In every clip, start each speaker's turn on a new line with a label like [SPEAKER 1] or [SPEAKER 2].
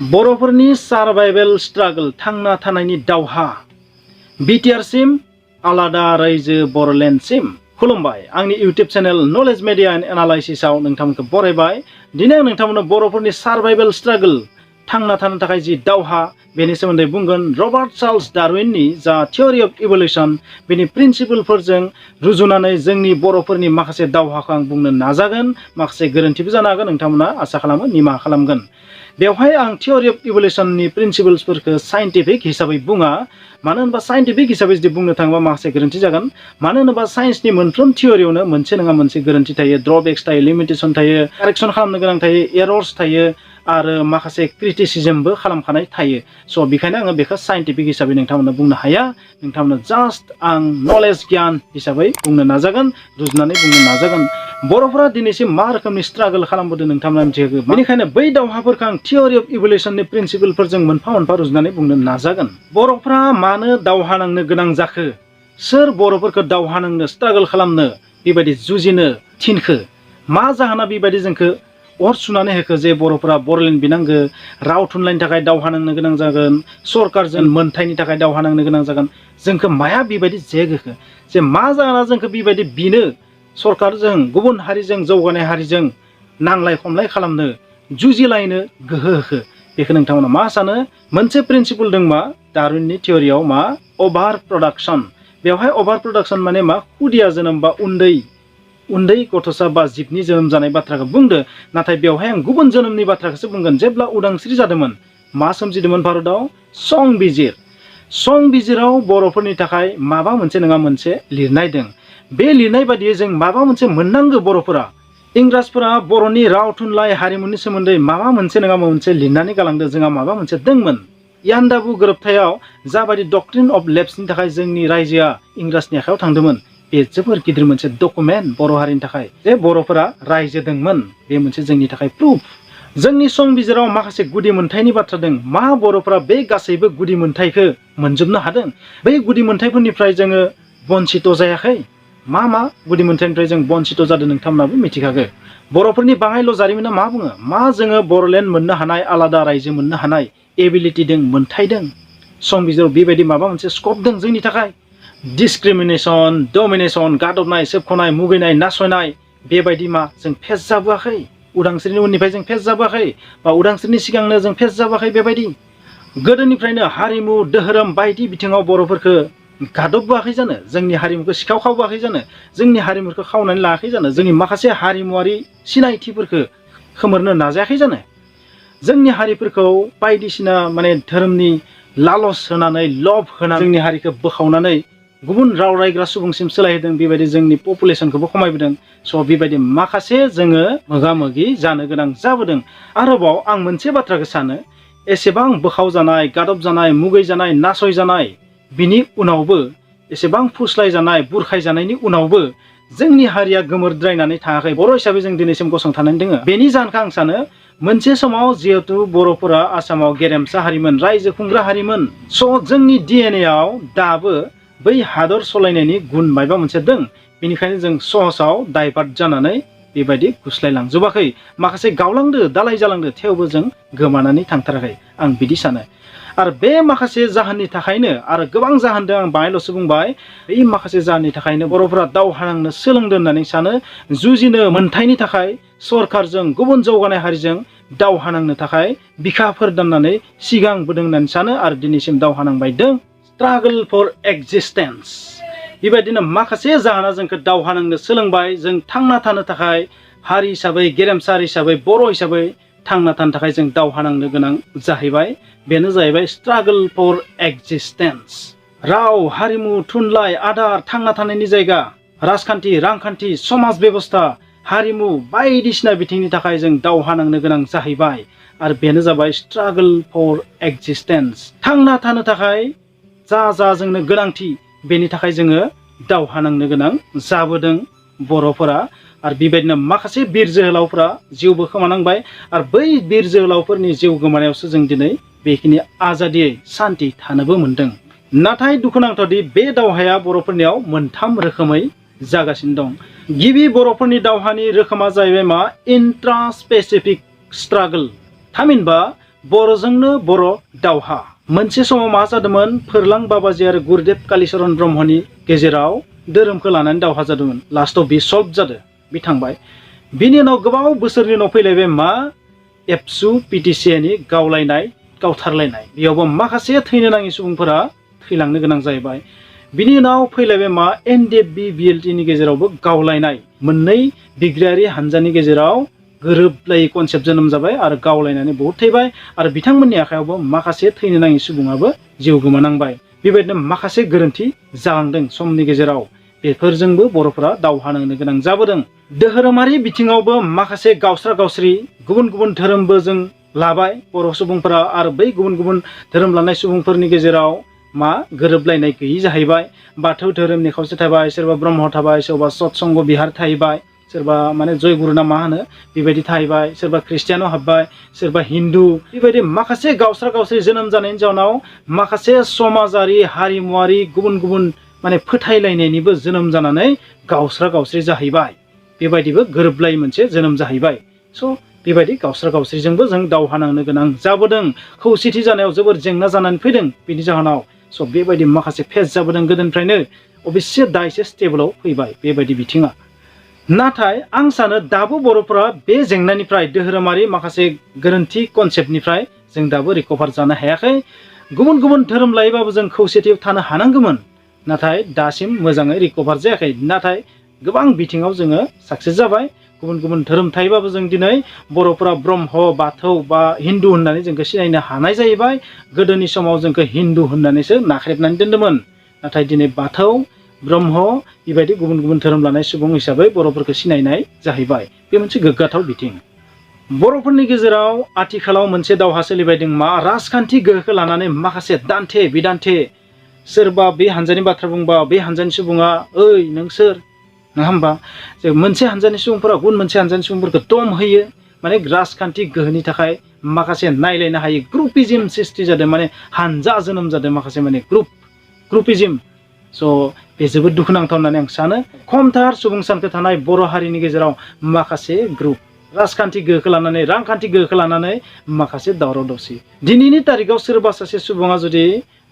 [SPEAKER 1] बर'फोरनि सार्भाइभेल स्ट्रागल थांना थानायनि दावहा बिटिआरसिम आलादा रायजो बर'लेण्डसिम खुलुमबाय। आंनि YouTube channel knowledge media and एनालाइसिसआव नोंथांमोनखौ बरायबाय। दिनै आं नोंथांमोननो बर'फोरनि सार्भाइभेल स्ट्रागल थांना थानो थाखाय जि दावहा बेनि सोमोन्दै बुंगोन। रबार्ट चार्ल्स डार्विननि जा थियरि अफ इभलिउसन बेनि प्रिन्सिपलफोरजों रुजुनानै जोंनि बर'फोरनि माखासे दावहाखौ आं बुंनो नाजागोन। माखासे गोरोन्थिबो जानो हागोन, नोंथांमोना आसा खालामो निमाहा खालामगोन। बेवहाय आं थियरि अफ इभलिउसननि प्रिन्सिपल्सफोरखौ साइन्टिफिक हिसाबै बुङा, मानो होनबा साइन्टिफिक हिसाबै जुदि बुंनो थाङोबा माखासे गोरोन्थि जागोन। मानो होनोबा साइन्सनि मोनफ्रोम थियरियावनो मोनसे नङा मोनसे गोरोन्थि थायो, ड्रबेक्स थायो, लिमिटेसन थायो, कारेक्सन खालामनो गोनां थायो, एरर्स थायो आरो माखासे क्रिटिसिजमबो खालामखानाय थायो। स' बेखायनो आङो बेखौ साइन्टिफिक हिसाबै नोंथांमोननो बुंनो हाया। नोंथांमोननो जास्ट आं नलेज गियान हिसाबै बुंनो नाजागोन, रुजुनानै बुंनो नाजागोन। बर'फोरा दिनैसिम मा रोखोमनि स्ट्रागल खालामबोदों नोंथांमोना मिथिगौ। बेनिखायनो बै दावहाफोरखौ आं थियरि अफ इभलिउसननि प्रिन्सिपलफोरजों मोनफा मोनफा रुजुनानै बुंनो नाजागोन। बर'फ्रा मानो दावहा नांनो गोनां जाखो? सोर बर'फोरखौ दावहा नांनो स्ट्रागल खालामनो बेबायदि जुजिनो थिनखो? मा जाहोना बेबायदि जोंखौ अर सुनानै होखो जे बर'फोरा बर'लेण्ड बिनांगो, राव थुनलाइनि थाखाय दावहा नांनो गोनां जागोन, सरकारजों मोनथायनि थाखाय दावहा नांनो गोनां जागोन? जोंखौ माया बेबायदि जेगोखो जे मा जाहोना जोंखौ बेबायदि बिनो सरकारजों गुबुन हारिजों जौगानाय हारिजों नांलाय खमलाय खालामनो जुजिलायनो गोहो होखो? बेखौ नोंथांमोना मा सानो? मोनसे प्रिन्सिपल दं मा डार्विननि थियरियाव, मा अभार प्रडाक्शन। बेवहाय अभार प्रडाक्शन माने मा? खुदिया जोनोम बा उन्दै गथ'सा बा जिबनि जोनोम जानाय बाथ्राखौ बुंदो, नाथाय बेवहाय आं गुबुन जोनोमनि बाथ्राखौसो बुंगोन। जेब्ला उदांस्रि जादोंमोन मा सोमजिदोंमोन भारतआव? संबिजिर। संबिजिराव बर'फोरनि थाखाय माबा मोनसे नङा मोनसे लिरनाय दं। बे लिरनाय बादियै जों माबा मोनसे मोननांगौ। बर'फोरा, इंराजफोरा बर'नि राव थुनलाइ हारिमुनि सोमोन्दै माबा मोनसे नङा मोनसे लिरनानै गालांदों। जोंहा माबा मोनसे दंमोन। यान्दाबु गोरोबथायाव जाबायदि डक्ट्रिन अफ लेप्सनि थाखाय जोंनि रायजोआ इंराजनि आखायाव थांदोंमोन, बे जोबोर गिदिर मोनसे डकुमेन्ट बर' हारिनि थाखाय जे बर'फोरा रायजो दंमोन। बे मोनसे जोंनि थाखाय प्रुफ। जोंनि संबिजिराव माखासे गुदि मोनथायनि बाथ्रा दं। मा बर'फोरा बे गासैबो गुदि मोनथायखौ मोनजोबनो हादों? बै गुदि मोनथायफोरनिफ्राय जोङो बन्सित जायाखै। मा गुदि मोनथायनिफ्राय जों बन्सित जादों नोंथांमोनाबो मिथिखागो। बर'फोरनि बाङायल' जारिमिना मा बुङो? मा जोङो बर'लेण्ड मोननो हानाय, आलादा रायजो मोननो हानाय एबिलिटि दं, मोनथाय दं। संबिजिराव बेबायदि माबा मोनसे स्कप दं जोंनि थाखाय। डिसक्रिमिनेसन, डमिनेसन, गादबनाय, सोबख'नाय, मुगैनाय, नासयनाय बेबायदि मा जों फेस जाबोआखै? उदांस्रिनि उननिफ्राय जों फेस जाबोआखै, बा उदांस्रिनि सिगांनो जों फेस जाबोआखै। बेबायदि गोदोनिफ्रायनो हारिमु धोरोम बायदि बिथिङाव बर'फोरखौ गादबबोआखै जानो? जोंनि हारिमुखौ सिखाव खावबोआखै जानो? जोंनि हारिमुखौ खावनानै लायाखै जानो? जोंनि माखासे हारिमुवारि सिनायथिफोरखौ खोमोरनो नाजायाखै जानो? जोंनि हारिफोरखौ बायदिसिना माने धोरोमनि लालस होनानै, लब होनानै जोंनि हारिखौ बोखावनानै गुबुन राव रायग्रा सुबुंसिम सोलायहोदों। बेबायदि जोंनि पपुलेसनखौबो खमायबोदों। स' बेबायदि माखासे जोङो मोगा मोगि जानो गोनां जाबोदों। आरोबाव आं मोनसे बाथ्राखौ सानो, एसेबां बोखाव जानाय, गादब जानाय, मुगै जानाय, नासय जानाय बिनि उनावबो, एसेबां फुस्लाय जानाय, बुरखाय जानायनि उनावबो जोंनि हारिया गोमोरद्रायनानै थाङाखै। बर' हिसाबै जों दिनैसिम गसंथानानै दङ। बेनि जाहोनखौ आं सानो, मोनसे समाव जिहेथु बर'फोरा आसामाव गेरेमसा हारिमोन, रायजो खुंग्रा हारिमोन। स' जोंनि डिएनएआव दाबो बै हादर सलायनायनि गुन मायबा मोनसे दं। बेनिखायनो जों सहसाव डाइभार्ट जानानै बेबायदि गुस्लायलांजोबाखै। माखासे गावलांदो, दालाय जालांदो, थेवबो जों गोमानानै थांथाराखै, आं बिदि सानो। आरो बे माखासे जाहोननि थाखायनो, आरो गोबां जाहोन दं, आं बाङायल'सो बुंबाय, बै माखासे जाहोननि थाखायनो बर'फोरा दावहा नांनो सोलोंदों होननानै सानो। जुजिनो मोनथायनि थाखाय सरकारजों, गुबुन जौगानाय हारिजों दावहा नांनो थाखाय बिखाफोर दाननानै सिगांबोदों होननानै सानो, आरो दिनैसिम दावहा नांबाय दं। Struggle for existence. बेबायदिनो माखासे जाहोना जोंखौ दावहा नांनो सोलोंबाय। जों थांना थानो थाखाय हारि हिसाबै, गेरेमसा हारि हिसाबै, बर' हिसाबै थांना थानो थाखाय जों दावहा नांनो गोनां जाहैबाय। बेनो जाहैबाय स्ट्रागल फर एक्जिस्टेन्स। राव, हारिमु, थुनलाइ, आदार, थांना थानायनि जायगा, राजखान्थि, रांखान्थि, समाज बेबस्था, हारिमु बायदिसिना बिथिंनि थाखाय जों दावहा नांनो गोनां जाहैबाय। आरो बेनो जाबाय स्ट्रागल फर एक्जिस्टेन्स। थांना थानो थाखाय जा जोंनो गोनांथि, बेनि थाखाय जोङो दावहा नांनो गोनां जाबोदों बर'फोरा। आरो बेबायदिनो माखासे बिर जोहोलावफोरा जिउबो खोमानांबाय। आरो बै बिर जोहोलावफोरनि जिउ गोमानायावसो जों दिनै बेखिनि आजादियै सान्थि थानोबो मोनदों। नाथाय दुखुनांथावदि बे दावहाया बर'फोरनियाव मोनथाम रोखोमै जागासिनो दं। गिबि बर'फोरनि दावहानि रोखोमा जाहैबाय मा? Intra specific struggle. थामहिनबा बर'जोंनो बर' दावहा मोनसे समाव मा जादोंमोन फोरलां बाबाजि आरो गुरुदेब कालिचरण ब्रह्मनि गेजेराव धोरोमखौ लानानै दावहा जादोंमोन लास्टआव बे सल्भ जादों बे थांबाय बिनि उनाव गोबाव बोसोरनि उनाव फैलायबाय मा एबसु पिटिसिनि गावलायनाय गावथारलायनाय बेयावबो माखासे थैनो नाङि सुबुंफोरा थैलांनो गोनां जाहैबाय बिनि उनाव फैलायबाय मा एनडिएफबि बिएलटिनि गेजेरावबो गावलायनाय मोननै बिग्रायारि हानजानि गेजेराव गोरोबलायै कनसेप्ट जोनोम जाबाय आरो गावलायनानै बहुत थैबाय आरो बिथांमोननि आखायावबो माखासे थैनो नाङि सुबुङाबो जिउ गोमानांबाय बेबायदिनो माखासे गोरोन्थि जालांदों समनि गेजेराव बेफोरजोंबो बर'फोरा दावहा नांनो गोनां जाबोदों धोरोमारि बिथिङावबो माखासे गावस्रा गावस्रि गुबुन गुबुन धोरोमबो जों लाबाय बर' सुबुंफोरा आरो बै गुबुन गुबुन धोरोम लानाय सुबुंफोरनि गेजेराव मा गोरोबलायनाय गैयि जाहैबाय बाथौ धोरोमनि खावसे थाबाय सोरबा ब्रह्म थाबाय सोरबा सत्संग बिहार थाहैबाय सोरबा माने जयगुरु ना मा होनो बेबायदि थाहैबाय सोरबा ख्रिस्टियानाव हाबबाय सोरबा हिन्दु बेबायदि माखासे गावस्रा गावस्रि जोनोम जानायनि जाउनाव माखासे समाजारि हारिमुवारि गुबुन गुबुन माने फोथायलायनायनिबो जोनोम जानानै गावस्रा गावस्रि जाहैबाय बेबायदिबो गोरोबलायै मोनसे जोनोम जाहैबाय स' बेबायदि गावस्रा गावस्रिजोंबो जों दावहा नांनो गोनां जाबोदों खौसेथि जानायाव जोबोर जेंना जानानै फैदों बेनि जाहोनाव स' बेबायदि माखासे फेस जाबोदों गोदोनिफ्रायनो अबयसे दा एसे स्टेबोलाव फैबाय बेबायदि बिथिङा नाथाय आं सानो दाबो बर'फोरा बे जेंनानिफ्राय धोरोमारि माखासे गोरोन्थि कनसेप्टनिफ्राय जों दाबो रिकभार जानो हायाखै गुबुन गुबुन धोरोम लायोबाबो जों खौसेथियाव थानो हानांगौमोन नाथाय दासिम मोजाङै रिकभार जायाखै नाथाय गोबां बिथिङाव जोङो साक्सेस जाबाय गुबुन गुबुन धोरोम थायोबाबो जों दिनै बर'फोरा ब्रह्म बाथौ बा हिन्दु होननानै जोंखौ सिनायनो हानाय जाहैबाय गोदोनि समाव जोंखौ हिन्दु होननानैसो नाख्रेबनानै दोन्दोंमोन नाथाय दिनै बाथौ ब्रह्म बेबायदि गुबुन गुबुन धोरोम लानाय सुबुं हिसाबै बर'फोरखौ सिनायनाय जाहैबाय बे मोनसे गोग्गाथाव बिथिं बर'फोरनि गेजेराव आथिखालाव मोनसे दावहा सोलिबायदों मा राजखान्थि गोहोखौ लानानै माखासे दान्थे बिदान्थे सोरबा बे हानजानि बाथ्रा बुंबा बे हानजानि सुबुङा ओइ नों सोर नङा होमबा जे मोनसे हानजानि सुबुंफोरा गुबुन मोनसे हानजानि सुबुंफोरखौ दम होयो माने राजखान्थि गोहोनि थाखाय माखासे नायलायनो हायै ग्रुपिजिम सृष्टि जादों माने हानजा जोनोम जादों माखासे माने ग्रुपिजिम स' बे जोबोद दुखुनांथाव होननानै आं सानो खमथार सुबुं सानखो थानाय बर' हारिनि गेजेराव माखासे ग्रुप राजखान्थि गोहोखौ लानानै रांखान्थि गोहोखौ लानानै माखासे दावराव दावसि दिनैनि तारिखाव सोरबा सासे सुबुङा जुदि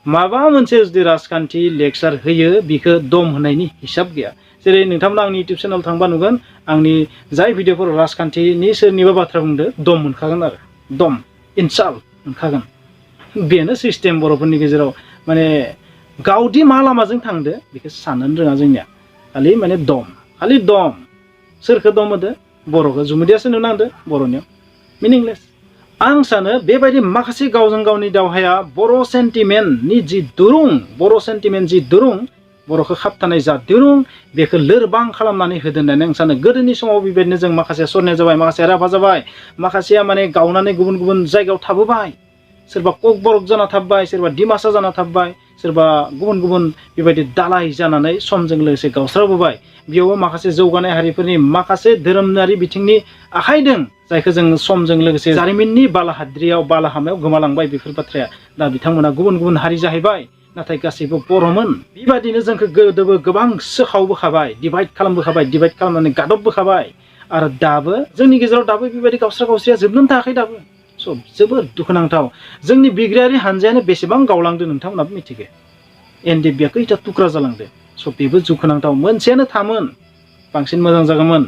[SPEAKER 1] माबा मोनसे जुदि राजखान्थि लेक्सार होयो बिखौ दम होनायनि हिसाब गैया जेरै नोंथांमोना आंनि इउटुब चेनेल थांबा नुगोन आंनि जाय भिडिअफोराव राजखान्थिनि सोरनिबा बाथ्रा बुंदो दम मोनखागोन आरो दम इनसाल्ट मोनखागोन बेनो सिस्टेम बर'फोरनि गेजेराव माने गावदि मा लामाजों थांदो बेखौ साननो रोङा जोंनिया खालि माने खालि दम सोरखौ दम होदो बर'खौ जुमुदियासो नुनांदो बर'नियाव मिनिंलेस आं सानो बेबायदि माखासे गावजों गावनि दावहाया बर' सेन्टिमेन्टनि जि दुरुं बर'खौ खाबथानाय जा दिरुं बेखौ लोरबां खालामनानै होदों होननानै आं सानो गोदोनि समाव बेबायदिनो जों माखासे सरनाय जाबाय माखासे राभा जाबाय माखासेया माने गावनानै गुबुन गुबुन जायगायाव थाबोबाय सोरबा ककबरक जाना थाबबाय सोरबा डिमासा जाना थाबबाय सोरबा गुबुन गुबुन बेबायदि दालाय जानानै समजों लोगोसे गावस्राबोबाय बेयावबो माखासे जौगानाय हारिफोरनि माखासे धोरोमारि बिथिंनि आखाइ दं जायखौ जों समजों लोगोसे जारिमिननि बालाहाद्रियाव बालाहामायाव गोमालांबाय बेफोर बाथ्राया दा बिथांमोना गुबुन गुबुन हारि जाहैबाय नाथाय गासैबो बर'मोन बेबायदिनो जोंखौ गोदोबो गोबां सोखावबोखाबाय डिभाइड खालामनानै गादबबोखाबाय आरो दाबो जोंनि गेजेराव दाबो बेबायदि गावस्रा गावस्रिया जोबनोनो थायाखै दाबो स' जोबोर दुखुनांथाव जोंनि बिग्रायारि हानजायानो बेसेबां गावलांदों नोंथांमोनाबो मिथिगौ एनडिएफबिआ खैथा थुख्रा जालांदों स' बेबो दुखुनांथाव मोनसेयानो थामोन बांसिन मोजां जागौमोन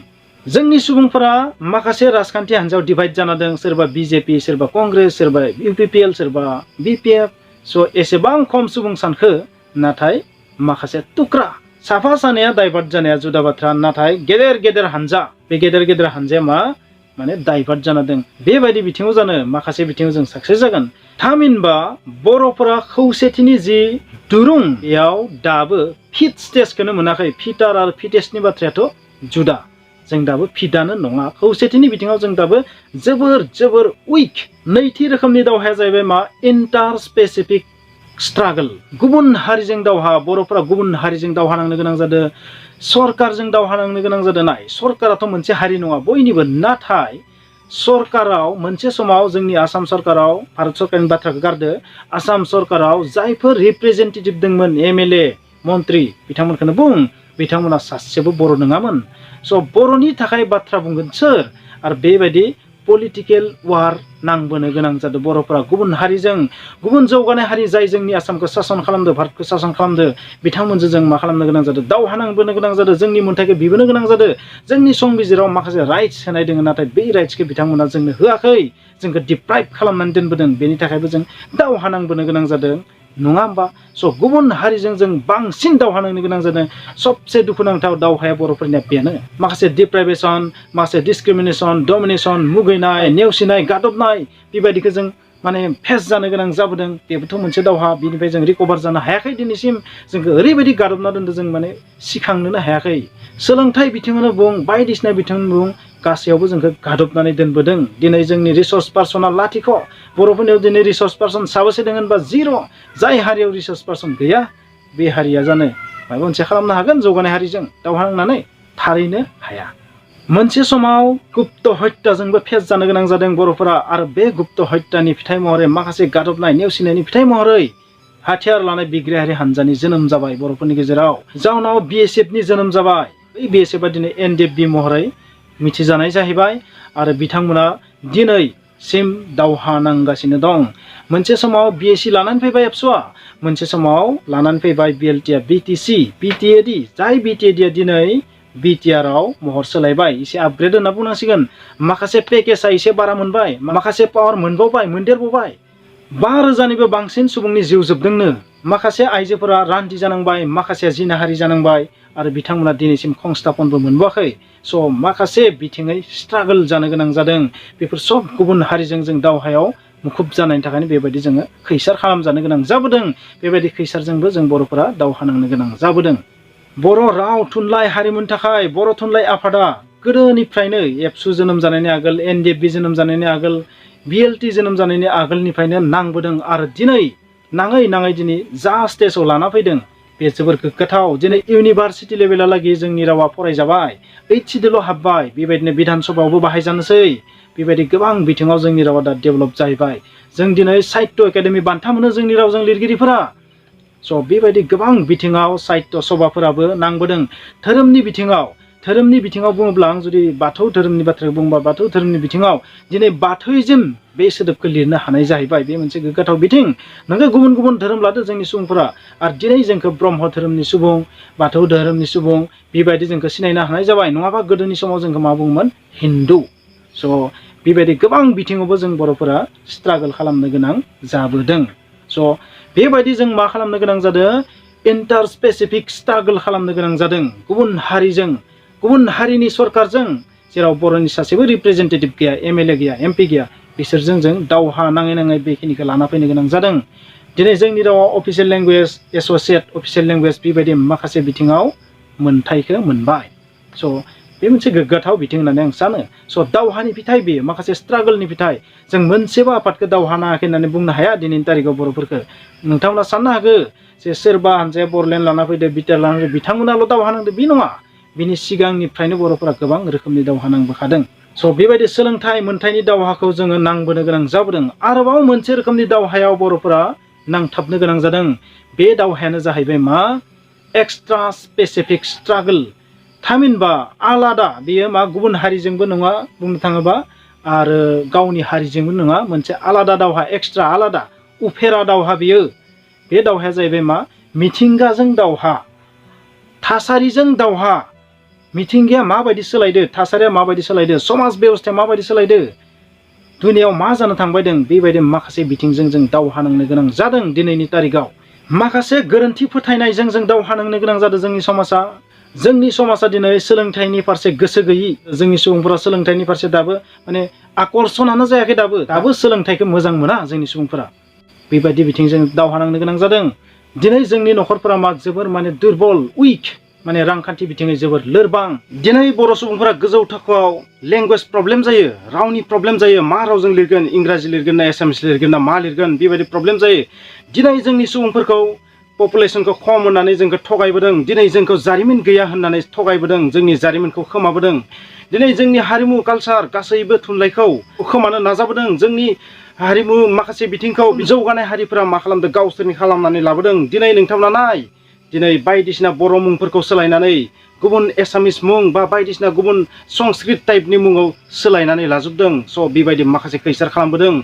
[SPEAKER 1] जोंनि सुबुंफोरा माखासे राजखान्थि हानजायाव डिभाइड जाना दं सोरबा बिजेपि सोरबा कंग्रेस सोरबा इउपिपिएल सोरबा बिपिएफ स' एसेबां खम सुबुं सानखो नाथाय माखासे थुख्रा साफा सानैया डाइभार्ट जानाया जुदा बाथ्रा नाथाय गेदेर गेदेर हानजा बे गेदेर गेदेर हानजाया माने डाइभार्ट जाना दं बेबायदि बिथिङाव जानो माखासे बिथिङाव जों साक्सेस जागोन थामहिनबा बर'फोरा खौसेथिनि जि दुरुं बेयाव दाबो फिट स्टेजखौनो मोनाखै फिटार आरो फिटेस्टनि बाथ्रायाथ' जुदा जों दाबो फिटआनो नङा खौसेथिनि बिथिङाव जों दाबो जोबोर उइक नैथि रोखोमनि दावहाया जाहैबाय मा इन्टार स्पेसिफिक स्ट्रागल गुबुन हारिजों दावहा बर'फोरा गुबुन हारिजों दावहा नांनो गोनां जादों सरकारजों दावहा नांनो गोनां जादों नाय सरकाराथ' मोनसे हारि नङा बयनिबो नाथाय सरकाराव मोनसे समाव जोंनि आसाम सरकाराव भारत सरकारनि बाथ्राखौ गारदो आसाम सरकाराव जायफोर रिप्रेजेन्टेटिभ दंमोन एमएलए मन्त्रि बिथांमोनखौनो बुं बिथांमोना सासेबो बर' नङामोन स' बर'नि थाखाय बाथ्रा बुंगोन सोर आरो बेबायदि पलिटिकेल वार नांबोनो गोनां जादों बर'फोरा गुबुन हारिजों गुबुन जौगानाय हारि जाय जोंनि आसामखौ सासन खालामदो भारतखौ सासन खालामदो बिथांमोनजों जों मा खालामनो गोनां जादों दावहा नांबोनो गोनां जादों जोंनि मोन्थाइखौ बिबोनो गोनां जादों जोंनि संबिजिराव माखासे राइट्स होनाय दङ नाथाय बै राइट्सखौ बिथांमोना जोंनो होआखै जोंखौ डिप्राइभ खालामनानै दोनबोदों बेनि थाखायबो जों दावहा नांबोनो गोनां जादों नङा होमबा स' गुबुन हारिजों जों बांसिन दावहा नांनो गोनां जादों सबसे दुखुनांथाव दावहाया बर'फोरनिया बेनो माखासे डिप्राइभेसन माखासे डिसक्रिमिनेसन डमिनेसन मुगैनाय नेवसिनाय गादबनाय बेबायदिखौ जों माने फेस जानो गोनां जाबोदों बेबोथ' मोनसे दावहा बिनिफ्राय जों रिकभार जानो हायाखै दिनैसिम जोंखौ ओरैबायदि गादबना दोनदों जों माने सिखांनोनो हायाखै सोलोंथाइ बिथिङावनो बुं बायदिसिना बिथिङावनो बुं गासैयावबो जोंखौ गादबनानै दोनबोदों दिनै जोंनि रिसर्स पार्सना लाथिख' बर'फोरनियाव दिनै रिसर्स पार्सन साबेसे दङ होनबा जिर' जाय हारियाव रिसर्स पार्सन गैया बे हारिया जानो माबा मोनसे खालामनो हागोन जौगानाय हारिजों दावहा नांनानै थारैनो हाया मोनसे समाव गुप्त हत्याजोंबो फेस जानो गोनां जादों बर'फोरा आरो बे गुप्त हत्यानि फिथाइ महरै माखासे गादबनाय नेवसिनायनि फिथाइ महरै हाथियार लानाय बिग्रायारि हानजानि जोनोम जाबाय बर'फोरनि गेजेराव जाउनाव BSFनि जोनोम जाबाय बै BSFआ दिनै NDFB महरै मिथिजानाय जाहैबाय आरो बिथांमोना दिनैसिम दावहा नांगासिनो दं मोनसे समाव BSC लानानै फैबाय एबसुआ मोनसे समाव लानानै फैबाय BLTआ BTC BTAD जाय BTADआ दिनै BTRआव महर सोलायबाय एसे आपग्रेड होनना बुंनांसिगोन माखासे पेकेजआ एसे बारा मोनबाय माखासे पावार मोनबावबाय मोनदेरबावबाय 5,000निबो बांसिन सुबुंनि जिउ जोबदोंनो माखासे आइजोफोरा रान्दि जानांबाय माखासे जिनाहारि जानांबाय आरो बिथांमोना दिनैसिम संस्थापनबो मोनबोआखै स' माखासे बिथिङै स्ट्रागल जानो गोनां जादों बेफोर सब गुबुन हारिजों जों दावहायाव मुखुब जानायनि थाखायनो बेबायदि जोङो खैसार खालामजानो गोनां जाबोदों बेबायदि खैसारजोंबो जों बर'फोरा दावहा नांनो गोनां जाबोदों बर' राव थुनलाइ हारिमुनि थाखाय बर' थुनलाइ आफादा गोदोनिफ्रायनो एबसु जोनोम जानायनि आगोल NDFB जोनोम जानायनि आगोल BLT जोनोम जानायनि आगोलनिफ्रायनो नांबोदों आरो दिनै नाङै दिनै जा स्टेजाव लाना फैदों बे जोबोर गोग्गाथाव दिनै इउनिभारसिटि लेभेलालागि जोंनि रावा फरायजाबाय HCDल' हाबबाय बेबायदिनो बिधान सभायावबो बाहायजानोसै बेबायदि गोबां बिथिङाव जोंनि रावा दा डेभेलप जाहैबाय जों दिनै साहित्य एकाडेमि बान्था मोनो जोंनि रावजों लिरगिरिफोरा स' बेबायदि गोबां बिथिङाव साहित्य सभाफोराबो नांबोदों धोरोमनि बिथिङाव बुङोब्ला आं जुदि बाथौ धोरोमनि बाथ्राखौ बुंबा बाथौ धोरोमनि बिथिङाव दिनै बाथौइज्म बे सोदोबखौ लिरनो हानाय जाहैबाय बे मोनसे गोग्गाथाव बिथिं नोङो गुबुन गुबुन धोरोम लादो जोंनि सुबुंफोरा आरो दिनै जोंखौ ब्रह्म धोरोमनि सुबुं बाथौ धोरोमनि सुबुं बेबायदि जोंखौ सिनायनो हानाय जाबाय नङाबा गोदोनि समाव जोंखौ मा बुङोमोन हिन्दु स' बेबायदि गोबां बिथिङावबो जों बर'फोरा स्ट्रागल खालामनो गोनां जाबोदों स' बेबायदि जों मा खालामनो गोनां जादों इन्टार स्पेसिफिक स्ट्रागल खालामनो गोनां जादों गुबुन हारिजों गुबुन हारिनि सरकारजों जेराव बर'नि सासेबो रिप्रेजेन्टेटिभ गैया MLA गैया MP गैया बिसोरजों जों दावहा नाङै बेखिनिखौ लाना फैनो गोनां जादों दिनै जोंनि रावाव official language associate official language बेबायदि माखासे बिथिङाव मोनथायखौ मोनबाय स' बे मोनसे गोग्गाथाव बिथिं होननानै आं सानो स' दावहानि फिथाइ बेयो माखासे स्ट्रागलनि फिथाइ जों मोनसेबो आफादखौ दावहा नाङाखै होननानै बुंनो हाया दिनैनि तारिखाव बर'फोरखौ नोंथांमोना साननो हागौ जे सोरबा हानजाया बर'लेण्ड लाना फैदो बिटिआर लाना फैदो बिथांमोनाल' दावहा नांदो बे नङा बिनि सिगांनिफ्रायनो बर'फोरा गोबां रोखोमनि दावहा नांबोखादों स' बेबायदि सोलोंथाइ मोनथायनि दावहाखौ जोङो नांबोनो गोनां जाबोदों आरोबाव मोनसे रोखोमनि दावहायाव बर'फोरा नांथाबनो गोनां जादों बे दावहायानो जाहैबाय मा एक्सट्रा स्पेसिफिक स्ट्रागल थामहिनबा आलादा बेयो मा गुबुन हारिजोंबो नङा बुंनो थाङोबा आरो गावनि हारिजोंबो नङा मोनसे आलादा दावहा एक्सट्रा आलादा उफेरा दावहा बेयो बे दावहाया जाहैबाय मा मिथिंगाजों दावहा थासारिजों दावहा मिथिंगाया माबायदि सोलायदो थासारिया माबायदि सोलायदो समाज बेबस्थाया माबायदि सोलायदो दुनियाव मा जानो थांबाय दं बेबायदि माखासे बिथिंजों जों दावहा नांनो गोनां जादों दिनैनि तारिखाव माखासे गोरोन्थि फोथायनायजों जों दावहा नांनो गोनां जादों जोंनि समाजा दिनै सोलोंथाइनि फारसे गोसो गैयि जोंनि सुबुंफोरा सोलोंथाइनि फारसे दाबो माने आकर्षणानो जायाखै दाबो सोलोंथाइखौ मोजां मोना जोंनि सुबुंफोरा बेबायदि बिथिंजों दावहा नांनो गोनां जादों दिनै जोंनि न'खरफोरा मा जोबोर माने दुरबल उइक माने रांखान्थि बिथिङै जोबोर लोरबां दिनै बर' सुबुंफोरा गोजौ थाखोआव लेंगुवेज प्रब्लेम जायो रावनि प्रब्लेम जायो मा रावजों लिरगोन इंराजि लिरगोन ना एसामिस लिरगोन ना मा लिरगोन बेबायदि प्रब्लेम जायो दिनै जोंनि सुबुंफोरखौ पपुलेसनखौ खम होननानै जोंखौ थगायबोदों दिनै जोंखौ जारिमिन गैया होननानै थगायबोदों जोंनि जारिमिनखौ खोमाबोदों दिनै जोंनि हारिमु कालसार गासैबो थुनलाइखौ खोमानो नाजाबोदों जोंनि हारिमु माखासे बिथिंखौ जौगानाय हारिफोरा मा खालामदों गावसोरनि खालामनानै लाबोदों दिनै नोंथांमोना नाय दिनै बायदिसिना बर' मुंफोरखौ सोलायनानै गुबुन एसामिस मुं बा बायदिसिना गुबुन संस्कृत टाइपनि मुङाव सोलायनानै लाजोबदों। स' बेबायदि माखासे खैसार खालामबोदों।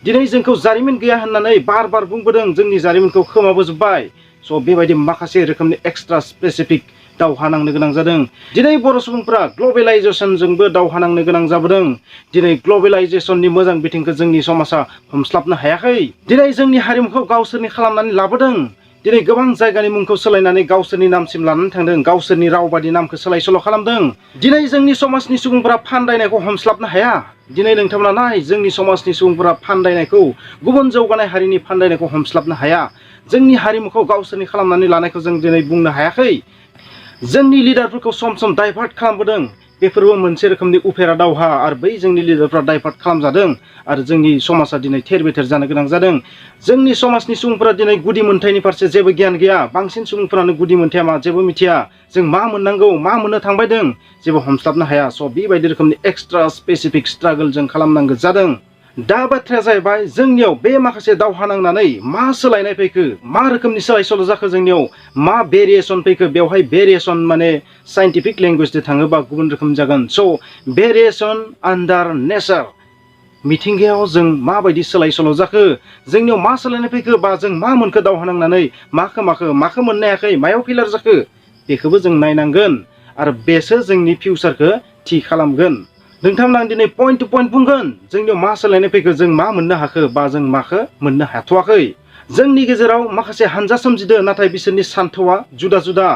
[SPEAKER 1] दिनै जोंखौ जारिमिन गैया होननानै बार बार बुंबोदों, जोंनि जारिमिनखौ खोमाबोजोब्बाय। स' बेबायदि माखासे रोखोमनि एक्सट्रा स्पेसिफिक दावहा नांनो गोनां जादों। दिनै बर' सुबुंफोरा ग्लबेलाइजेसनजोंबो दावहा नांनो गोनां जाबोदों। दिनै ग्लबेलाइजेसननि मोजां बिथिंखौ जोंनि समाजा हमस्लाबनो हायाखै। दिनै जोंनि हारिमुखौ गावसोरनि खालामनानै लाबोदों। दिनै गोबां जायगानि मुंखौ सोलायनानै गावसोरनि नामसिम लानानै थांदों, गावसोरनि राव बादि नामखौ सोलाय सोल' खालामदों। दिनै जोंनि समाजनि सुबुंफोरा फान्दायनायखौ हमस्लाबनो हाया। दिनै नोंथांमोना नाय, जोंनि समाजनि सुबुंफोरा फान्दायनायखौ, गुबुन जौगानाय हारिनि फान्दायनायखौ हमस्लाबनो हाया। जोंनि हारिमुखौ गावसोरनि खालामनानै लानायखौ जों दिनै बुंनो हायाखै। जोंनि लिडारफोरखौ सम सम डाइभार्ट खालामबोदों। बेफोरबो मोनसे रोखोमनि उफेरा दावहा, आरो बै जोंनि लिडारफ्रा डाइभार्ट खालामजादों आरो जोंनि समाजा दिनै थेर बेथेर जानो गोनां जादों। जोंनि समाजनि सुबुंफोरा दिनै गुदि मोन्थाइनि फारसे जेबो गियान गैया। बांसिन सुबुंफोरानो गुदि मोन्थाया मा जेबो मिथिया। जों मा मोननांगौ, मा मोननो थांबायदों, जेबो हमस्लाबनो हाया। स' बेबायदि रोखोमनि एक्सट्रा स्पेसिफिक स्ट्रागोल जों खालामनांगौ जादों। दा बाथ्राया जाहैबाय, जोंनियाव बे माखासे दावहा नांनानै मा सोलायनाय फैखो, मा रोखोमनि सोलाय सोल' जाखो, जोंनियाव मा भेरिएसन फैखो। बेवहाय भेरिएसन माने साइन्टिफिक लेंगुवेजजों थाङोबा गुबुन रोखोम जागोन। स' भेरिएसन आन्डार नेचार, मिथिंगायाव जों माबायदि सोलाय सोल' जाखो, जोंनियाव मा सोलायनाय फैखो, बा जों मा मोनखो दावहा नांनानै, माखो मोननो हायाखै, मायाव फेलार जाखो, बेखौबो जों नायनांगोन। आरो बेसो जोंनि फिउचारखौ थि खालामगोन। नोंथांमोना आं दिनै पइन्ट टु पइन्ट बुंगोन, जोंनियाव मा सोलायनाय फैखो, जों मा मोननो हाखो, बा जों माखो मोननो हाथ'वाखै। जोंनि गेजेराव माखासे हानजा सोमजिदों, नाथाय बिसोरनि सान्थौआ जुदा जुदा।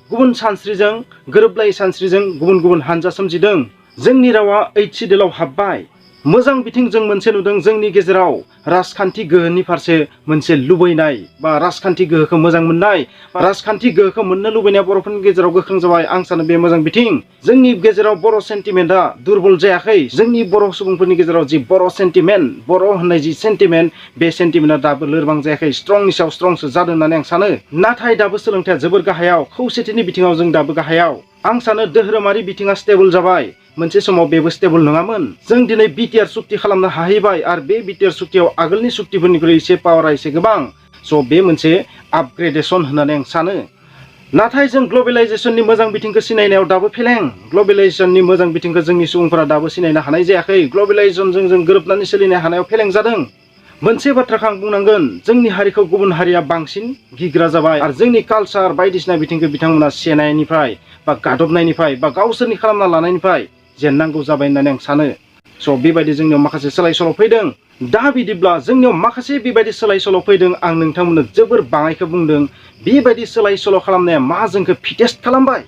[SPEAKER 1] गुबुन सानस्रिजों, गोरोबलायै सानस्रिजों गुबुन गुबुन हानजा सोमजिदों। जोंनि रावा 8 सिडिउलाव हाबबाय। मोजां बिथिं जों मोनसे नुदों, जोंनि गेजेराव राजखान्थि गोहोनि फारसे मोनसे लुबैनाय, बा राजखान्थि गोहोखौ मोजां मोननाय, बा राजखान्थि गोहोखौ मोननो लुबैनाया बर'फोरनि गेजेराव गोख्रों जाबाय। आं सानो बे मोजां बिथिं। जोंनि गेजेराव बर' सेन्टिमेन्टआ दुरबल जायाखै। जोंनि बर' सुबुंफोरनि गेजेराव जि बर' सेन्टिमेन्ट, बर' होननाय जि सेन्टिमेन्ट, बे सेन्टिमेन्टआ दाबो लोरबां जायाखै, स्ट्रंनि सायाव स्ट्रंसो जादों होननानै आं सानो। नाथाय दाबो सोलोंथाइया जोबोर गाहायाव, खौसेथिनि बिथिङाव जों दाबो गाहायाव। आं सानो धोरोमारि बिथिङा स्टेबल जाबाय। मोनसे समाव बेबो स्टेबल नङामोन। जों दिनै बिटिआर सुक्ति खालामनो हाहैबाय, आरो बे बिटिआर सुक्तियाव आगोलनि सुक्तिफोरनिख्रुइ एसे पावारा एसे गोबां। स' बे मोनसे आपग्रेडेसन होननानै आं सानो। नाथाय जों ग्लबेलाइजेसननि मोजां बिथिंखौ सिनायनायाव दाबो फेलें। ग्लबेलाइजेसननि मोजां बिथिंखौ जोंनि सुबुंफोरा दाबो सिनायनो हानाय जायाखै। ग्लबेलाइजेसनजों जों गोरोबनानै सोलिनो हानायाव फेलें जादों। मोनसे बाथ्राखौ आं बुंनांगोन, जोंनि हारिखौ गुबुन हारिया बांसिन गिग्रा जाबाय, आरो जोंनि कालचार बायदिसिना बिथिंखौ बिथांमोना सेनायनिफ्राय, बा गादबनायनिफ्राय, बा गावसोरनि खालामना लानायनिफ्राय जेननांगौ जाबाय होननानै आं सानो। स' बेबायदि जोंनियाव माखासे सोलाय सोल' फैदों। दा बिदिब्ला जोंनियाव माखासे बेबायदि सोलाय सोल' फैदों। आं नोंथांमोननो जोबोर बाङाइखौ बुंदों। बेबायदि सोलाय सोल' खालामनाया मा जोंखौ फिटेस्ट खालामबाय।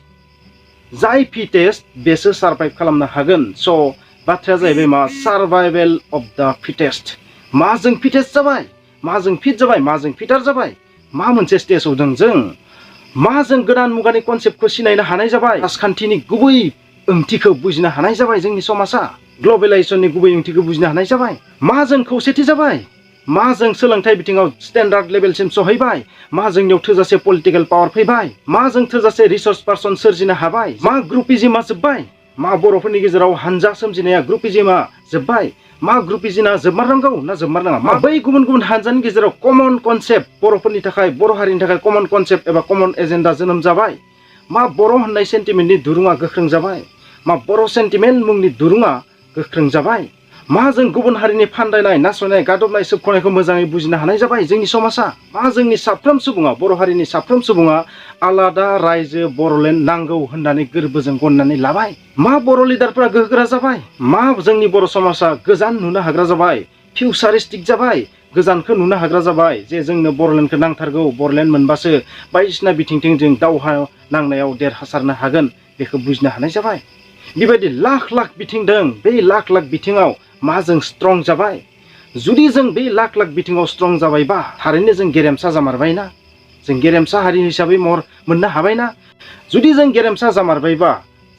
[SPEAKER 1] जाय फिटेस्ट बेसो सारभाइभ खालामनो हागोन। स' बाथ्राया जाहैबाय मा, सार्भाइभेल अफ द फिटेस्ट। मा जों फिटेस्ट जाबाय, मा जों फिट जाबाय, मा जों फिटार जाबाय, मा मोनसे स्टेजाव दं जों, मा जों गोदान मुगानि कनसेप्टखौ सिनायनो हानाय जाबाय, राजखान्थिनि गुबै ओंथिखौ बुजिनो हानाय जाबाय, जोंनि समाजा ग्लबेलाइजेसननि गुबै ओंथिखौ बुजिनो हानाय जाबाय, मा जों खौसेथि जाबाय, मा जों सोलोंथाइ बिथिङाव स्टेन्डार्ड लेभेलसिम सहैबाय, मा जोंनियाव थोजासे पलिटिकेल पावार फैबाय, मा जों थोजासे रिसर्स पार्सन सोरजिनो हाबाय, मा ग्रुपिजिमा जोब्बाय, मा बर'फोरनि गेजेराव हानजा सोमजिनाया ग्रुपिजिमा जोब्बाय, मा ग्रुपिजिमा जोबमारनांगौ ना जोबमारनाङा, मा बै गुबुन गुबुन हानजानि गेजेराव कमन कनसेप्ट, बर'फोरनि थाखाय, बर' हारिनि थाखाय कमन कनसेप्ट एबा कमन एजेन्डा जोनोम जाबाय, मा बर' होननाय सेन्टिमेन्टनि दुरुङा गोख्रों जाबाय, मा बर' सेन्टिमेन्ट मुंनि दुरुङा गोख्रों जाबाय, मा जों गुबुन हारिनि फान्दायनाय, नासयनाय, गादबनाय, सोबख'नायखौ मोजाङै बुजिनो हानाय जाबाय जोंनि समाजा, मा जोंनि साफ्रोम सुबुङा, बर' हारिनि साफ्रोम सुबुङा आलादा रायजो बर'लेण्ड नांगौ होननानै गोरबोजों गनायनानै लाबाय, मा बर' लिडारफोरा गोहोगोरा जाबाय, मा जोंनि बर' समाजा गोजान नुनो हाग्रा जाबाय, फिउचारिस्टिक जाबाय, गोजानखौ नुनो हाग्रा जाबाय, जे जोंनो बर'लेण्डखौ नांथारगौ, बर'लेण्ड मोनबासो बायदिसिना बिथिंथिं जों दावहा नांनायाव देरहासारनो हागोन, बेखौ बुजिनो हानाय जाबाय। बेबायदि लाख लाख बिथिं दं। बे लाख लाख बिथिङाव मा जों स्ट्रं जाबाय। जुदि जों बे लाख लाख बिथिङाव स्ट्रं जाबायबा, थारैनो जों गेरेमसा जामारबायना, जों गेरेमसा हारि हिसाबै महर मोननो हाबायना। जुदि जों गेरेमसा जामारबायबा,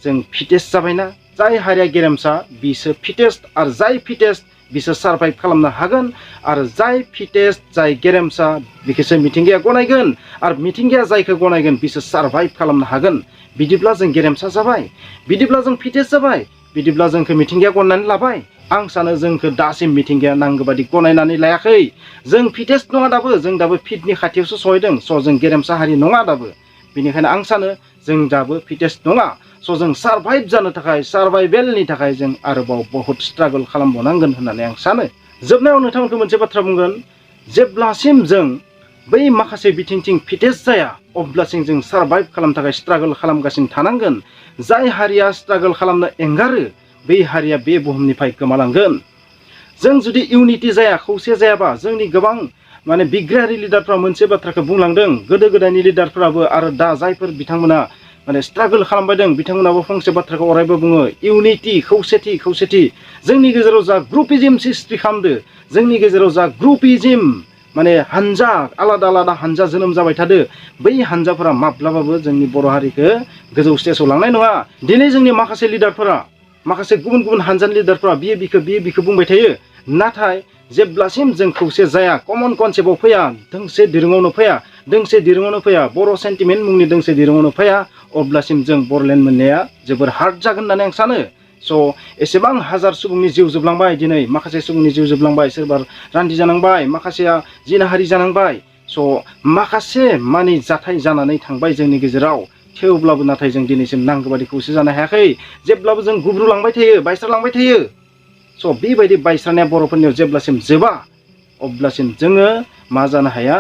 [SPEAKER 1] जों फिटेस्ट जाबायना। जाय हारिया गेरेमसा बिसो फिटेस्ट, आरो जाय फिटेस्ट बिसोर सारभाइभ खालामनो हागोन, आरो जाय फिटेस्ट, जाय गेरेमसा बेखौसो मिथिंगाया गनायगोन, आरो मिथिंगाया जायखौ गनायगोन बिसोर सारभाइभ खालामनो हागोन। बिदिब्ला जों गेरेमसा जाबाय, बिदिब्ला जों फिटेस्ट जाबाय, बिदिब्ला जोंखौ मिथिंगाया गनायनानै लाबाय। आं सानो जोंखौ दासिम मिथिंगाया नांगौ बादि गनायनानै लायाखै। जों फिटेस्ट नङा दाबो, जों दाबो फिटनि खाथियावसो सहैदों। स' जों गेरेमसा हारि नङा दाबो। बेनिखायनो आं सानो जों दाबो फिटेस्ट नङा। स' जों सारभाइभ जानो थाखाय सारभाइभेलनि थाखाय जों आरोबाव बहुद स्ट्रागल खालामबावनांगोन होननानै आं सानो। जोबनायाव नोंथांमोनखौ मोनसे बाथ्रा बुंगोन, जेब्लासिम जों बै माखासे बिथिंथिं फिटेस्ट जाया अब्लासिम जों सारभाइभ खालामनो थाखाय स्ट्रागल खालामगासिनो थानांगोन। जाय हारिया स्ट्रागल खालामनो एंगारो बै हारिया बे बुहुमनिफ्राय गोमालांगोन। जों जुदि इउनिटि जाया, खौसे जायाबा, जोंनि गोबां माने बिग्रायारि लिडारफ्रा मोनसे बाथ्राखौ बुंलांदों, गोदो गोदायनि लिडारफोराबो आरो दा जायफोर बिथांमोना माने स्ट्रागल खालामबाय दं बिथांमोनाबो फंसे बाथ्राखौ अरायबो बुङो, इउनिटि, खौसेथि, खौसेथि। जोंनि गेजेराव जा ग्रुपिजिम सृष्टि खालामदो, जोंनि गेजेराव जा ग्रुपिजिम माने हानजा, आलादा आलादा हानजा जोनोम जाबाय थादो, बै हानजाफोरा माब्लाबाबो जोंनि बर' हारिखौ गोजौ स्टेजाव लांनाय नङा। दिनै जोंनि माखासे लिडारफोरा, माखासे गुबुन गुबुन हानजानि लिडारफोरा बियो बिखौ बुंबाय थायो, नाथाय जेब्लासिम जों खौसे जाया, कमन कनसेप्टआव फैया, दोंसे दिरुङावनो फैया, बर' सेन्टिमेन्ट मुंनि दोंसे दिरुङावनो फैया, अब्लासिम जों बर'लेण्ड मोननाया जोबोर हार्ड जागोन होननानै आं सानो। स' एसेबां हाजार सुबुंनि जिउ जोबलांबाय, दिनै माखासे सुबुंनि जिउ जोबलांबाय, सोरबा रान्दि जानांबाय, माखासेया जिनाहारि जानांबाय। स' माखासे मानि जाथाय जानानै थांबाय जोंनि गेजेराव, थेवब्लाबो नाथाय जों दिनैसिम नांगौ बादि खौसे जानो हायाखै। जेब्लाबो जों गुब्रुलांबाय थायो, बायस्रालांबाय थायो। स' बेबायदि बायस्रानाया बर'फोरनियाव जेब्लासिम जोबा अब्लासिम जोङो मा जानो हाया,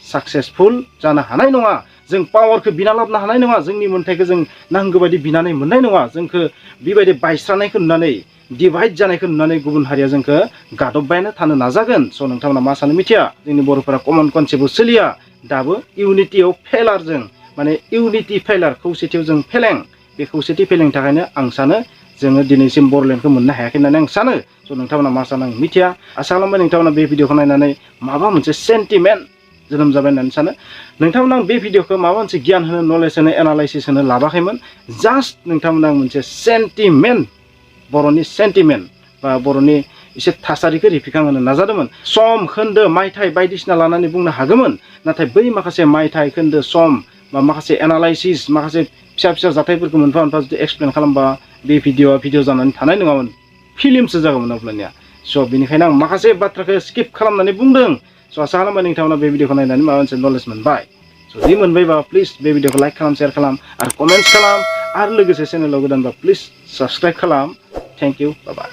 [SPEAKER 1] साक्सेसफुल जानो हानाय नङा। जों पावारखौ बिना लाबोनो हानाय नङा, जोंनि मोन्थायखौ जों नांगौ बायदि बिनानै मोननाय नङा। जोंखौ बेबायदि बायस्रानायखौ नुनानै, डिभाइड जानायखौ नुनानै गुबुन हारिया जोंखौ गादबबायानो थानो नाजागोन। स' नोंथांमोना मा सानो मिथिया, जोंनि बर'फोरा कमन कनसेप्टआव सोलिया, दाबो इउनिटियाव फेलार, जों माने इउनिटि फेलार, खौसेथियाव जों फेलें। बे खौसेथि फेलेंनि थाखायनो आं सानो जोङो दिनैसिम बर'लेण्डखौ मोननो हायाखै होननानै आं सानो। स' नोंथांमोना मा सानो आं मिथिया। आसा खालामबाय नोंथांमोना बे भिडिअखौ नायनानै माबा मोनसे सेन्टिमेन्ट जोनोम जाबाय होननानै सानो। नोंथांमोना आं बे भिडिअखौ माबा मोनसे गियान होनो, नलेज होनो, एनालाइसिस होनो लाबाखैमोन। जास्ट नोंथांमोना आं मोनसे सेन्टिमेन्ट, बर'नि सेन्टिमेन्ट बा बर'नि एसे थासारिखौ रिफिखांहोनो नाजादोंमोन। सम, खोन्दो, मायथाइ बायदिसिना लानानै बुंनो हागौमोन, नाथाय बै माखासे मायथाइ, खोन्दो, सम बा माखासे एनालाइसिस, माखासे फिसा फिसा जाथायफोरखौ मोनफा मोनफा जुदि एक्सप्लेन खालामबा बे भिडिअ जानानै थानाय नङामोन, फिल्मसो जागौमोन अब्लानिया। स' बेनिखायनो आं माखासे बाथ्राखौ स्किप खालामनानै बुंदों। स' आसा खालामबाय नोंथांमोना बे भिडिअखौ नायनानै माबा मोनसे नलेज मोनबाय। स' जुदि मोनबायबा प्लिज बे भिडिअखौ लाइक खालाम, शेयार खालाम आरो कमेन्ट्स खालाम, आरो लोगोसे चेनेलाव गोदानबा प्लिज साबस्क्राइब खालाम। Thank you, bye bye.